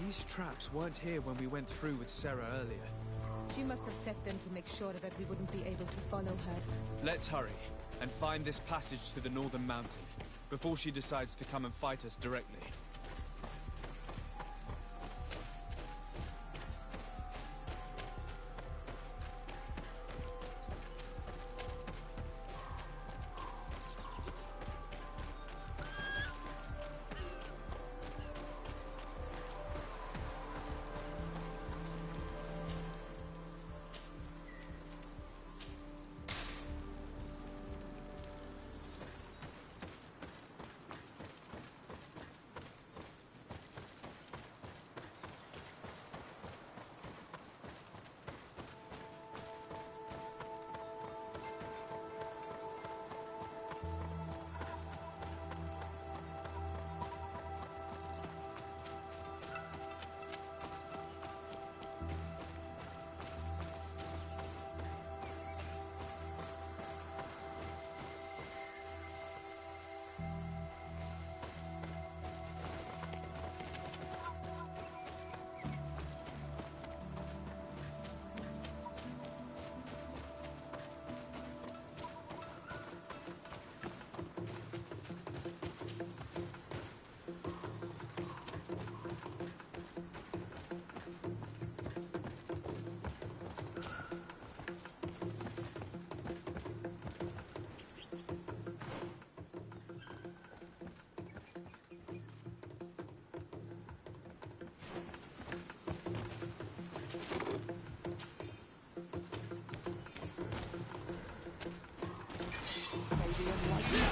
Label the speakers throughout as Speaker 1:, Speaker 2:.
Speaker 1: These traps weren't here when we went through with Sarah earlier.
Speaker 2: She must have set them to make sure that we wouldn't be able to follow her.
Speaker 1: Let's hurry and find this passage to the northern mountain before she decides to come and fight us directly.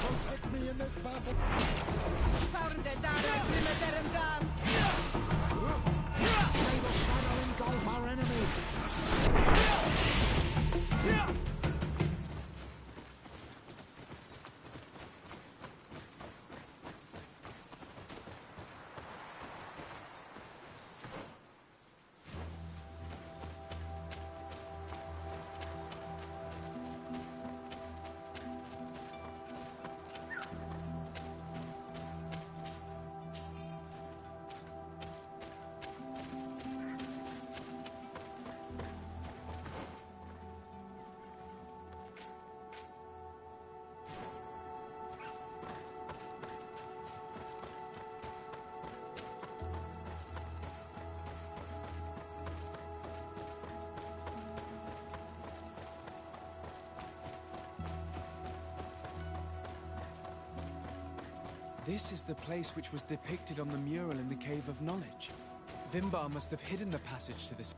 Speaker 3: Protect me in this battle.
Speaker 2: Found the Dara, Dam.
Speaker 3: They will try to engulf our enemies.
Speaker 1: This is the place which was depicted on the mural in the Cave of Knowledge. Vimbar must have hidden the passage to this.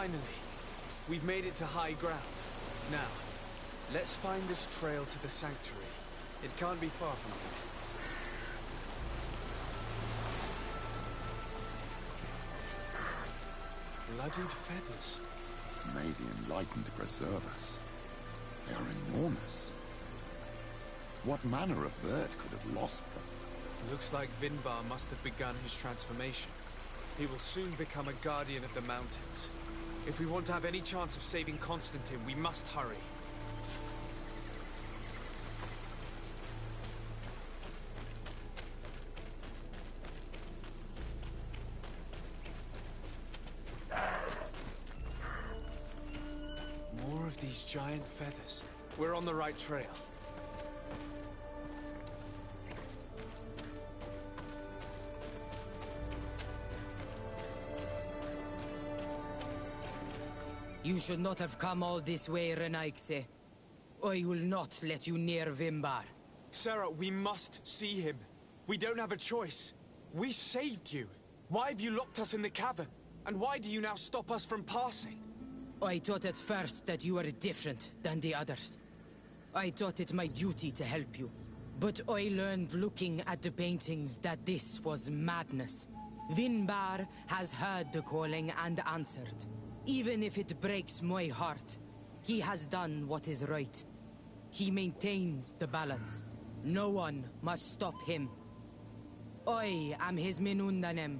Speaker 1: Finally, we've made it to high ground. Now, let's find this trail to the sanctuary. It can't be far from here. Bloodied feathers.
Speaker 3: May the Enlightened preserve us. They are enormous. What manner of bird could have lost them?
Speaker 1: Looks like Vinbar must have begun his transformation. He will soon become a guardian of the mountains. If we want to have any chance of saving Constantine, we must hurry. More of these giant feathers. We're on the right trail.
Speaker 4: You should not have come all this way, Renaikse. I will not let you near Vimbar.
Speaker 1: Sarah, we must see him. We don't have a choice. We saved you. Why have you locked us in the cavern? And why do you now stop us from passing?
Speaker 4: I thought at first that you were different than the others. I thought it my duty to help you. But I learned looking at the paintings that this was madness. Vinbar has heard the calling and answered. Even if it breaks my heart, he has done what is right. He maintains the balance. No one must stop him. I am his Menundanem.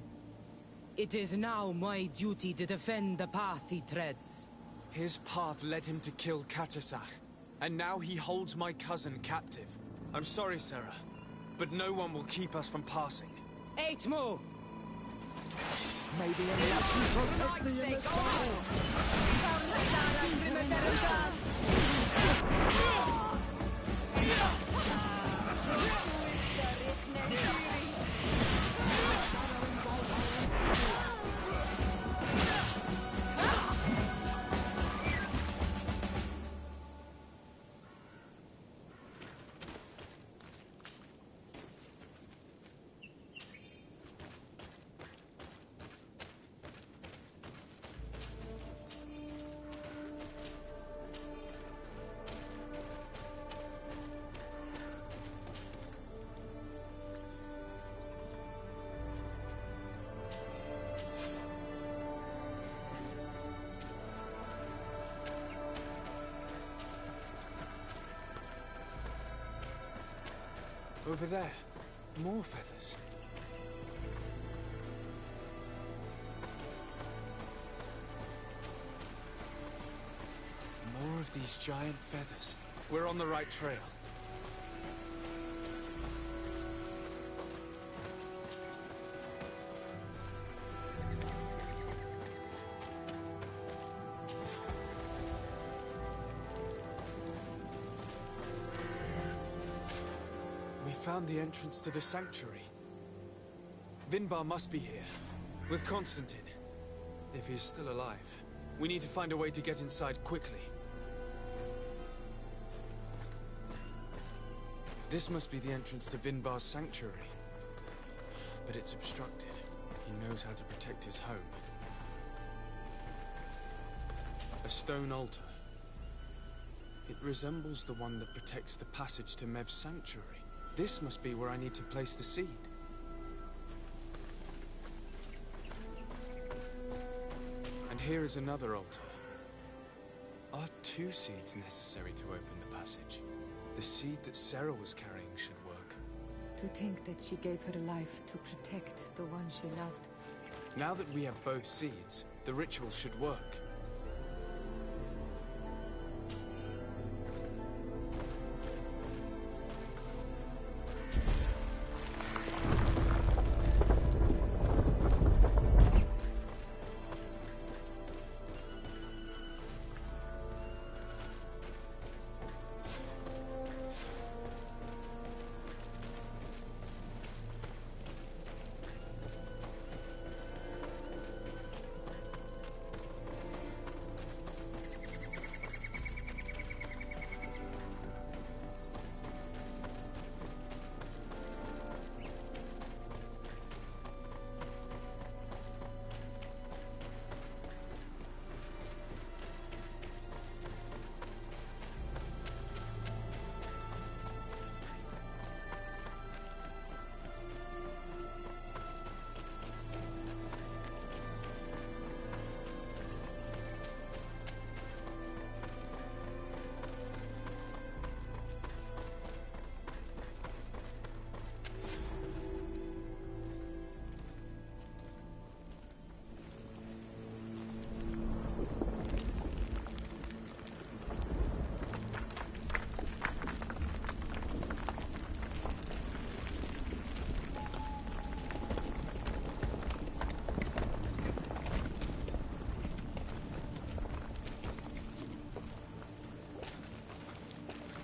Speaker 4: It is now my duty to defend the path he treads.
Speaker 1: His path led him to kill Katasach, and now he holds my cousin captive. I'm sorry, Sarah, but no one will keep us from passing.
Speaker 4: Aitmo!
Speaker 3: May the Enlightened protect me in this battle!
Speaker 1: Over there, more feathers. More of these giant feathers. We're on the right trail. Found the entrance to the sanctuary. Vinbar must be here, with Constantine. If he's still alive, we need to find a way to get inside quickly. This must be the entrance to Vinbar's sanctuary. But it's obstructed. He knows how to protect his home. A stone altar. It resembles the one that protects the passage to Mev's sanctuary. This must be where I need to place the seed. And here is another altar. Are 2 seeds necessary to open the passage? The seed that Sarah was carrying should work.
Speaker 2: To think that she gave her life to protect the one she loved.
Speaker 1: Now that we have both seeds, the ritual should work.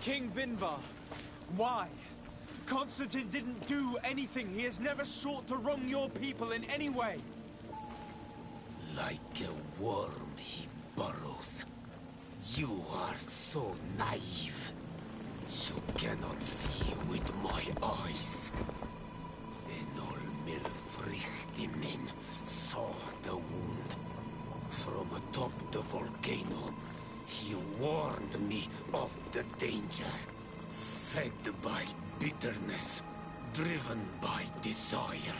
Speaker 1: King Vinbar. Why? Constantine didn't do anything. He has never sought to wrong your people in any way.
Speaker 5: Like a worm he burrows. You are so naive. You cannot see with my eyes. Enol Milfrichtimin saw the wound. From atop the volcano, he warned me of the danger. Fed by bitterness, driven by desire,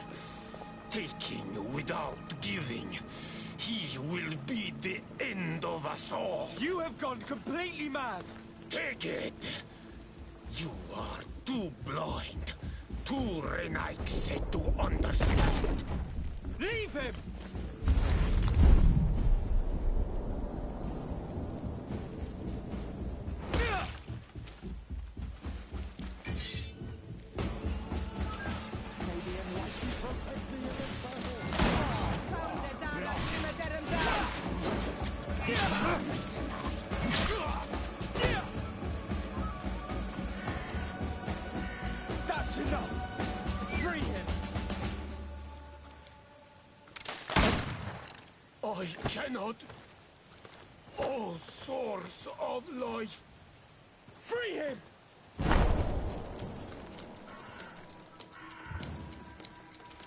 Speaker 5: taking without giving, he will be the end of us all.
Speaker 1: You have gone completely mad!
Speaker 5: Take it! You are too blind, too Renaigse to understand.
Speaker 1: Leave him! That's enough! Free him!
Speaker 5: I cannot. O source of life.
Speaker 1: Free him!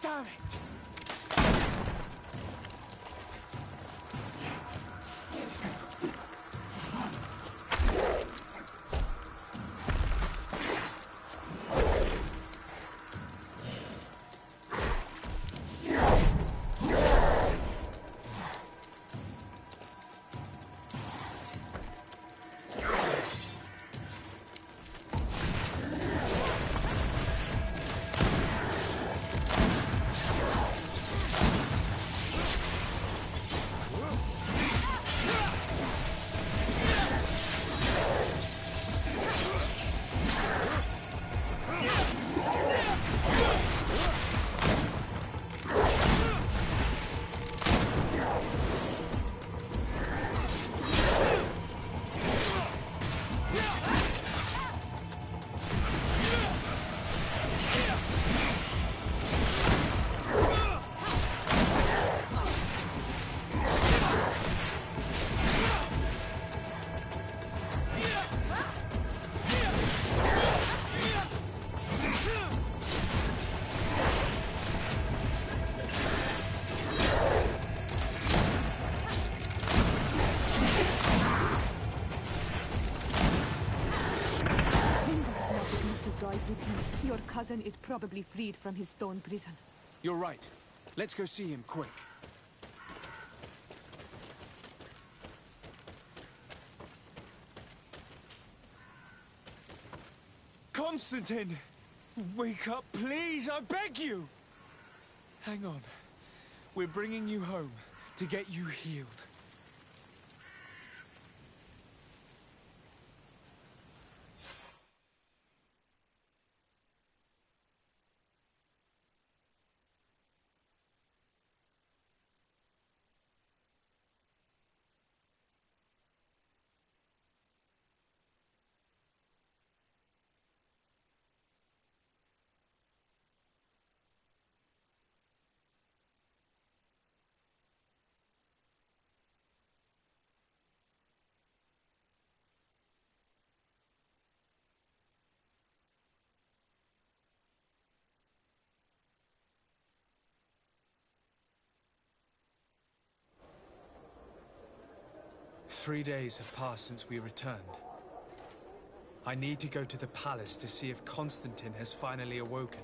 Speaker 1: Damn it!
Speaker 2: Your cousin is probably freed from his stone prison.
Speaker 1: You're right. Let's go see him quick. Constantine! Wake up, please! I beg you! Hang on. We're bringing you home to get you healed. Three days have passed since we returned. I need to go to the palace to see if Constantine has finally awoken.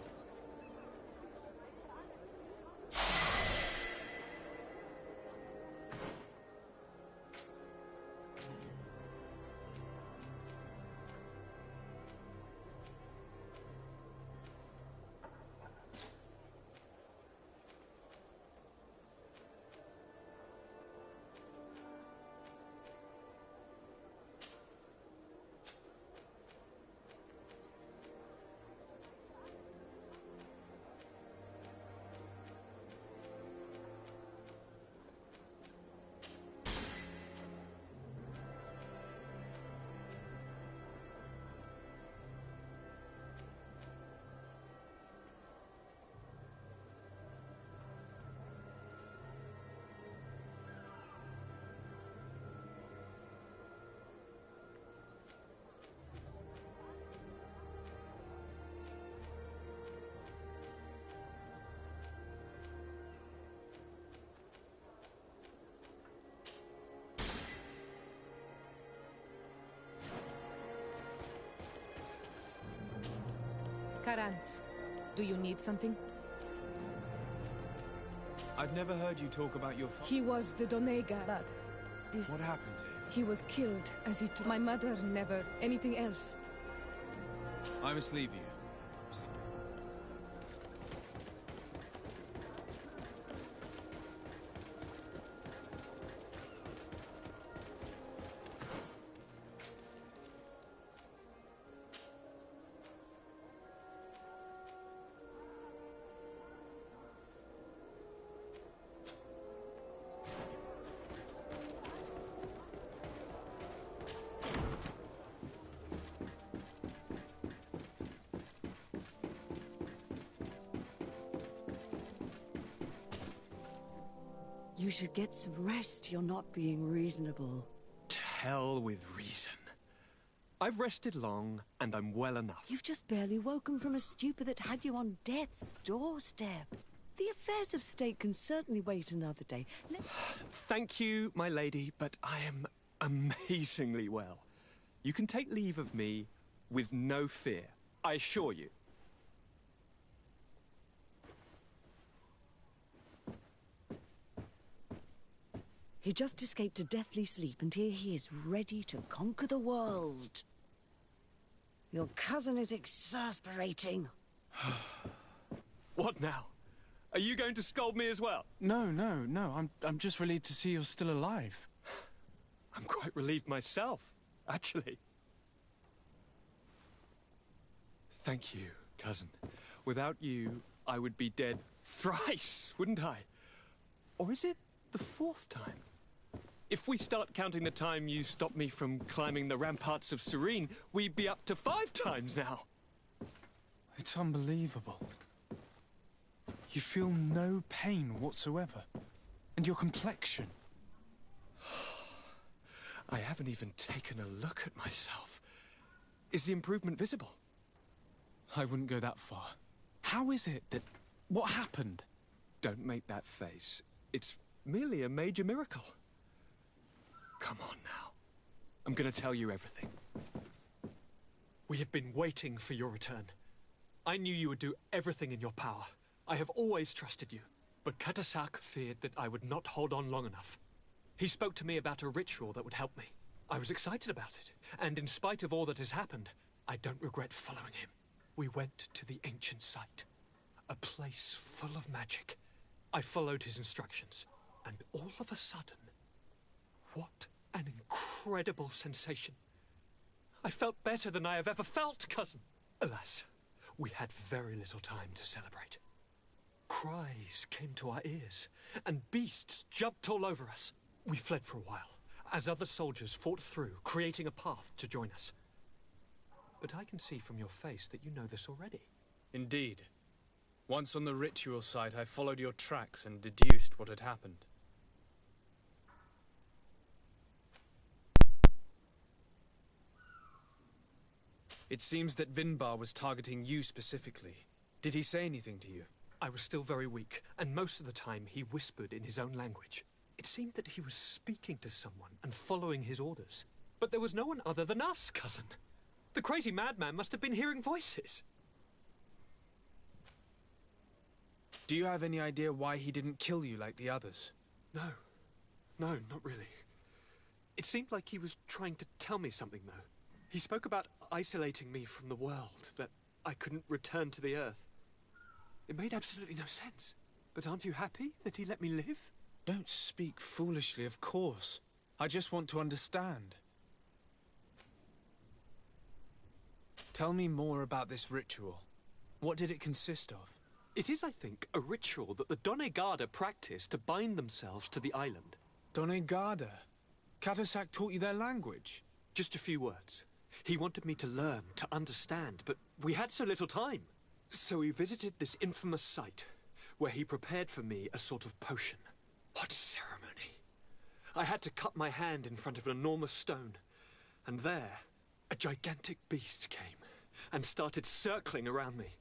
Speaker 2: Karans, do you need something?
Speaker 1: I've never heard you talk about your father.
Speaker 2: He was the Donega lad.
Speaker 1: What happened to him?
Speaker 2: He was killed as he took my mother, never anything else.
Speaker 1: I must leave you.
Speaker 6: You should get some rest. You're not being reasonable.
Speaker 5: To hell with reason. I've rested long, and I'm well enough.
Speaker 6: You've just barely woken from a stupor that had you on death's doorstep. The affairs of state can certainly wait another day.
Speaker 5: Thank you, my lady, but I am amazingly well. You can take leave of me with no fear, I assure you.
Speaker 6: He just escaped a deathly sleep, and here he is, ready to conquer the world. Your cousin is exasperating.
Speaker 5: What now? Are you going to scold me as well?
Speaker 1: No. I'm just relieved to see you're still alive.
Speaker 5: I'm quite relieved myself, actually. Thank you, cousin. Without you, I would be dead thrice, wouldn't I? Or is it the fourth time? If we start counting the time you stopped me from climbing the ramparts of Serene, we'd be up to 5 times now.
Speaker 1: It's unbelievable. You feel no pain whatsoever. And your complexion.
Speaker 5: I haven't even taken a look at myself. Is the improvement visible?
Speaker 1: I wouldn't go that far. How is it that... What happened?
Speaker 5: Don't make that face. It's merely a major miracle. Come on now. I'm gonna tell you everything. We have been waiting for your return. I knew you would do everything in your power. I have always trusted you. But Katasak feared that I would not hold on long enough. He spoke to me about a ritual that would help me. I was excited about it, and in spite of all that has happened, I don't regret following him. We went to the ancient site, a place full of magic. I followed his instructions, and all of a sudden, what an incredible sensation. I felt better than I have ever felt, cousin. Alas, we had very little time to celebrate. Cries came to our ears, and beasts jumped all over us. We fled for a while, as other soldiers fought through, creating a path to join us. But I can see from your face that you know this already.
Speaker 7: Indeed. Once on the ritual site, I followed your tracks and deduced what had happened.
Speaker 1: It seems that Vinbar was targeting you specifically. Did he say anything to you?
Speaker 5: I was still very weak, and most of the time he whispered in his own language. It seemed that he was speaking to someone and following his orders. But there was no one other than us, cousin. The crazy madman must have been hearing voices.
Speaker 1: Do you have any idea why he didn't kill you like the others?
Speaker 5: No, not really. It seemed like he was trying to tell me something, though. He spoke about isolating me from the world, that I couldn't return to the Earth. It made absolutely no sense. But aren't you happy that he let me live?
Speaker 1: Don't speak foolishly, of course. I just want to understand. Tell me more about this ritual. What did it consist of?
Speaker 5: It is, I think, a ritual that the Donegada practice to bind themselves to the island.
Speaker 1: Donegada? Katasak taught you their language?
Speaker 5: Just a few words. He wanted me to learn, to understand, but we had so little time. So we visited this infamous site, where he prepared for me a sort of potion. What ceremony! I had to cut my hand in front of an enormous stone, and there, a gigantic beast came and started circling around me.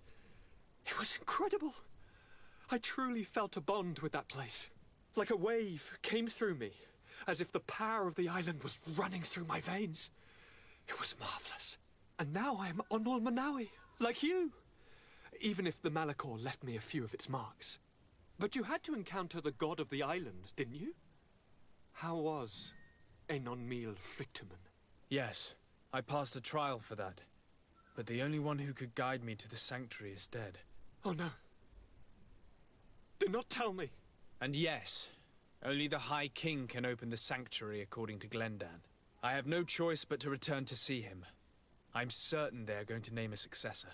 Speaker 5: It was incredible. I truly felt a bond with that place. Like a wave came through me, as if the power of the island was running through my veins. It was marvelous. And now I am Onol Manawi, like you. even if the Malachor left me a few of its marks. But you had to encounter the god of the island, didn't you? How was Einon Mil Frictumen?
Speaker 7: Yes, I passed a trial for that. But the only one who could guide me to the sanctuary is dead.
Speaker 5: Oh no. Do not tell me.
Speaker 7: And yes, only the High King can open the sanctuary according to Glendan. I have no choice but to return to see him. I'm certain they are going to name a successor.